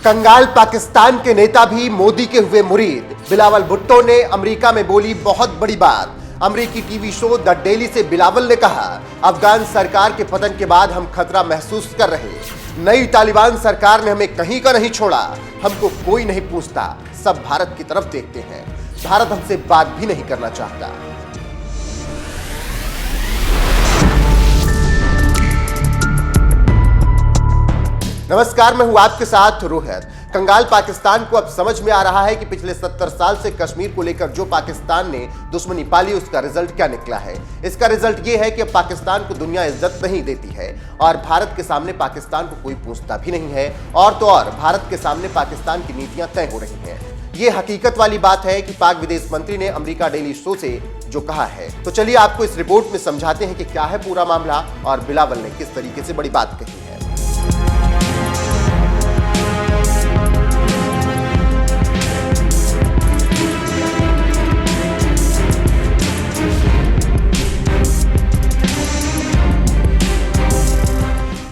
कंगाल पाकिस्तान के नेता भी मोदी के हुए मुरीद। बिलावल भुट्टो ने अमेरिका में बोली बहुत बड़ी बात। अमेरिकी टीवी शो द डेली से बिलावल ने कहा, अफगान सरकार के पतन के बाद हम खतरा महसूस कर रहे हैं। नई तालिबान सरकार ने हमें कहीं का नहीं छोड़ा। हमको कोई नहीं पूछता, सब भारत की तरफ देखते हैं। भारत हमसे बात भी नहीं करना चाहता। नमस्कार, मैं हूं आपके साथ रोहित। कंगाल पाकिस्तान को अब समझ में आ रहा है कि पिछले 70 साल से कश्मीर को लेकर जो पाकिस्तान ने दुश्मनी पाली उसका रिजल्ट क्या निकला है। इसका रिजल्ट यह है कि अब पाकिस्तान को दुनिया इज्जत नहीं देती है और भारत के सामने पाकिस्तान को कोई पूछता भी नहीं है। और तो और भारत के सामने पाकिस्तान की नीतियां तय हो रही हैं। ये हकीकत वाली बात है कि पाक विदेश मंत्री ने अमेरिका डेली शो से जो कहा है। तो चलिए आपको इस रिपोर्ट में समझाते हैं कि क्या है पूरा मामला और बिलावल ने किस तरीके से बड़ी बात कही है।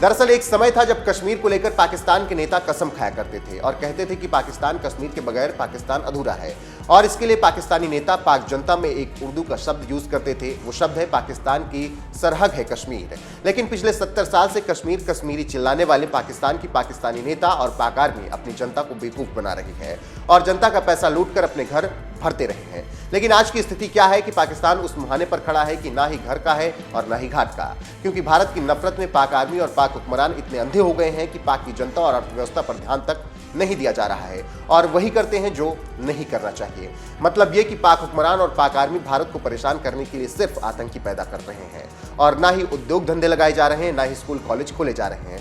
दरअसल एक समय था जब कश्मीर को लेकर पाकिस्तान के नेता कसम खाया करते थे और कहते थे कि पाकिस्तान कश्मीर के बगैर पाकिस्तान अधूरा है। और इसके लिए पाकिस्तानी नेता पाक जनता में एक उर्दू का शब्द यूज करते थे। वो शब्द है पाकिस्तान की सरहद है कश्मीर। लेकिन पिछले 70 साल से कश्मीर कश्मीरी चिल्लाने वाले पाकिस्तान की पाकिस्तानी नेता और पाक आर्मी अपनी जनता को बेवकूफ बना रही है और जनता का पैसा लूटकर अपने घर भरते रहे हैं। लेकिन आज की स्थिति क्या है कि पाकिस्तान उस मुहाने पर खड़ा है कि ना ही घर का है और ना ही घाट का, क्योंकि भारत की नफरत में पाक आर्मी और पाक हुक्मरान इतने अंधे हो गए हैं कि पाक की जनता और अर्थव्यवस्था पर ध्यान तक नहीं दिया जा रहा है और वही करते हैं जो नहीं करना चाहिए। मतलब ये कि पाक हुक्मरान और पाक आर्मी भारत को परेशान करने के लिए सिर्फ आतंकी पैदा कर रहे हैं और ना ही उद्योग धंधे लगाए जा रहे हैं, ना ही स्कूल कॉलेज खोले जा रहे हैं,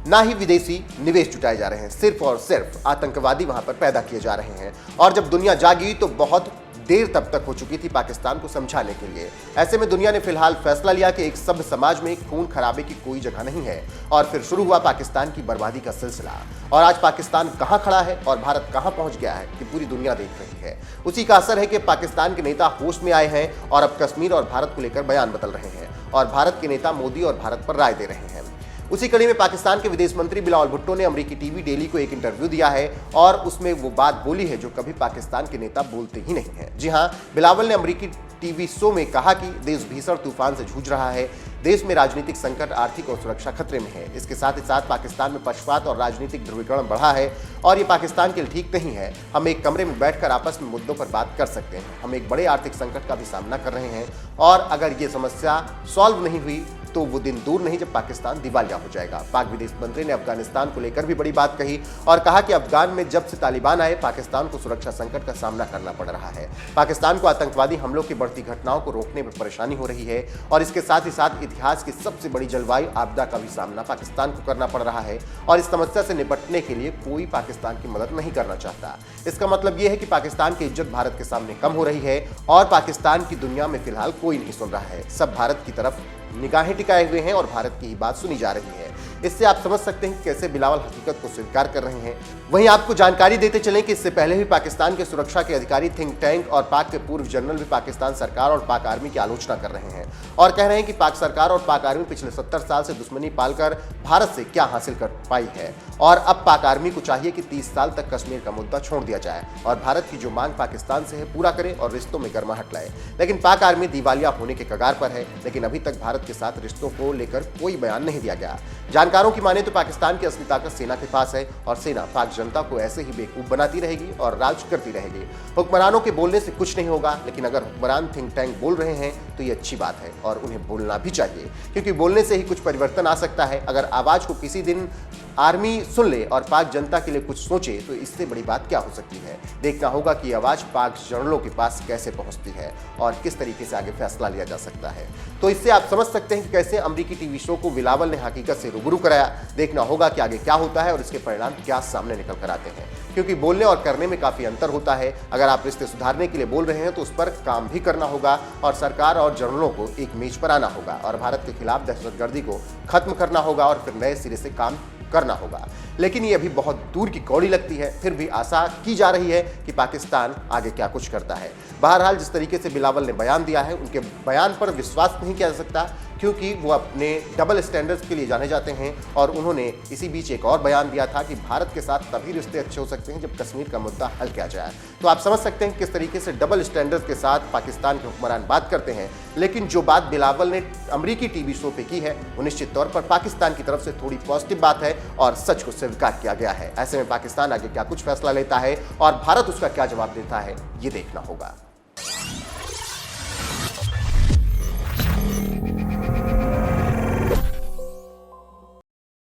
ना ही विदेशी निवेश जुटाए जा रहे हैं। सिर्फ और सिर्फ आतंकवादी वहां पर पैदा किए जा रहे हैं। और जब दुनिया जागी तो बहुत देर तब तक हो चुकी थी पाकिस्तान को समझाने के लिए। ऐसे में दुनिया ने फिलहाल फैसला लिया कि एक सभ्य समाज में खून खराबे की कोई जगह नहीं है और फिर शुरू हुआ पाकिस्तान की बर्बादी का सिलसिला। और आज पाकिस्तान कहां खड़ा है और भारत कहां पहुंच गया है कि पूरी दुनिया देख रही है। उसी का असर है कि पाकिस्तान के नेता होश में आए हैं और अब कश्मीर और भारत को लेकर बयान बदल रहे हैं और भारत के नेता मोदी और भारत पर राय दे रहे हैं। उसी कड़ी में पाकिस्तान के विदेश मंत्री बिलावल भुट्टो ने अमेरिकी टीवी डेली को एक इंटरव्यू दिया है और उसमें वो बात बोली है जो कभी पाकिस्तान के नेता बोलते ही नहीं है। जी हां, बिलावल ने अमेरिकी टीवी शो में कहा कि देश भीषण तूफान से जूझ रहा है। देश में राजनीतिक संकट, आर्थिक और सुरक्षा खतरे में है। इसके साथ ही साथ पाकिस्तान में पक्षपात और राजनीतिक ध्रुवीकरण बढ़ा है और ये पाकिस्तान के लिए ठीक नहीं है। हम एक कमरे में बैठकर आपस में मुद्दों पर बात कर सकते हैं। हम एक बड़े आर्थिक संकट का भी सामना कर रहे हैं और अगर ये समस्या सॉल्व नहीं हुई तो वो दिन दूर नहीं जब पाकिस्तान दिवालिया हो जाएगा। पाक विदेश मंत्री ने अफगानिस्तान को लेकर भी बड़ी बात कही और कहा कि अफगान में जब से तालिबान आए पाकिस्तान को सुरक्षा संकट का सामना करना पड़ रहा है। पाकिस्तान को आतंकवादी हमलों की बढ़ती घटनाओं को रोकने में परेशानी हो रही है और इसके साथ ही साथ इतिहास की सबसे बड़ी जलवायु आपदा का भी सामना पाकिस्तान को करना पड़ रहा है और इस समस्या से निपटने के लिए कोई पाकिस्तान की मदद नहीं करना चाहता। इसका मतलब यह है कि पाकिस्तान की इज्जत भारत के सामने कम हो रही है और पाकिस्तान की दुनिया में फिलहाल कोई नहीं सुन रहा है। सब भारत की तरफ निगाहें टिकाए हुए हैं और भारत की ही बात सुनी जा रही है। इससे आप समझ सकते हैं कि कैसे बिलावल हकीकत को स्वीकार कर रहे हैं। वहीं आपको जानकारी देते चलें कि इससे पहले भी पाकिस्तान के सुरक्षा के अधिकारी, थिंक टैंक और पाक के पूर्व जनरल भी पाकिस्तान सरकार और पाक आर्मी की आलोचना कर रहे हैं और कह रहे हैं कि पाक सरकार और पाक आर्मी पिछले 70 साल से दुश्मनी पालकर भारत से क्या हासिल कर पाई है और अब पाक आर्मी को चाहिए कि 30 साल तक कश्मीर का मुद्दा छोड़ दिया जाए और भारत की जो मांग पाकिस्तान से है पूरा करे और रिश्तों में गर्माहट लाए। लेकिन पाक आर्मी दिवालिया होने के कगार पर है, लेकिन अभी तक भारत के साथ रिश्तों को लेकर कोई बयान नहीं दिया गया। जानकारों की माने तो पाकिस्तान की असली ताकत सेना के पास है और सेना पाक जनता को ऐसे ही बेवकूफ बनाती रहेगी और राज करती रहेगी। हुक्मरानों के बोलने से कुछ नहीं होगा, लेकिन अगर हुक्मरान थिंक टैंक बोल रहे हैं तो ये अच्छी बात है और उन्हें बोलना भी चाहिए, क्योंकि बोलने से ही कुछ परिवर्तन आ सकता है। अगर आवाज को किसी दिन आर्मी सुन ले और पाक जनता के लिए कुछ सोचे तो इससे बड़ी बात क्या हो सकती है। देखना होगा कि आवाज पाक जनरलों के पास कैसे पहुंचती है और किस तरीके से आगे फैसला लिया जा सकता है। तो इससे आप समझ सकते हैं कि कैसे अमेरिकी टीवी शो को बिलावल ने हकीकत से रूबरू कराया। देखना होगा कि आगे क्या होता है और इसके परिणाम क्या सामने निकल कर आते हैं, क्योंकि बोलने और करने में काफी अंतर होता है। अगर आप रिश्ते सुधारने के लिए बोल रहे हैं तो उस पर काम भी करना होगा और सरकार और जनरलों को एक मेज पर आना होगा और भारत के खिलाफ दहशतगर्दी को खत्म करना होगा और फिर नए सिरे से काम करना होगा। लेकिन ये अभी बहुत दूर की कौड़ी लगती है। फिर भी आशा की जा रही है कि पाकिस्तान आगे क्या कुछ करता है। बहरहाल जिस तरीके से बिलावल ने बयान दिया है, उनके बयान पर विश्वास नहीं किया जा सकता, क्योंकि वो अपने डबल स्टैंडर्ड्स के लिए जाने जाते हैं और उन्होंने इसी बीच एक और बयान दिया था कि भारत के साथ तभी रिश्ते अच्छे हो सकते हैं जब कश्मीर का मुद्दा हल किया जाए। तो आप समझ सकते हैं किस तरीके से डबल स्टैंडर्ड्स के साथ पाकिस्तान के हुक्मरान बात करते हैं, लेकिन जो बात बिलावल ने अमेरिकी टीवी शो पे की है वो निश्चित तौर पर पाकिस्तान की तरफ से थोड़ी पॉजिटिव बात है और सच को स्वीकार किया गया है। ऐसे में पाकिस्तान आगे क्या कुछ फैसला लेता है और भारत उसका क्या जवाब देता है, ये देखना होगा।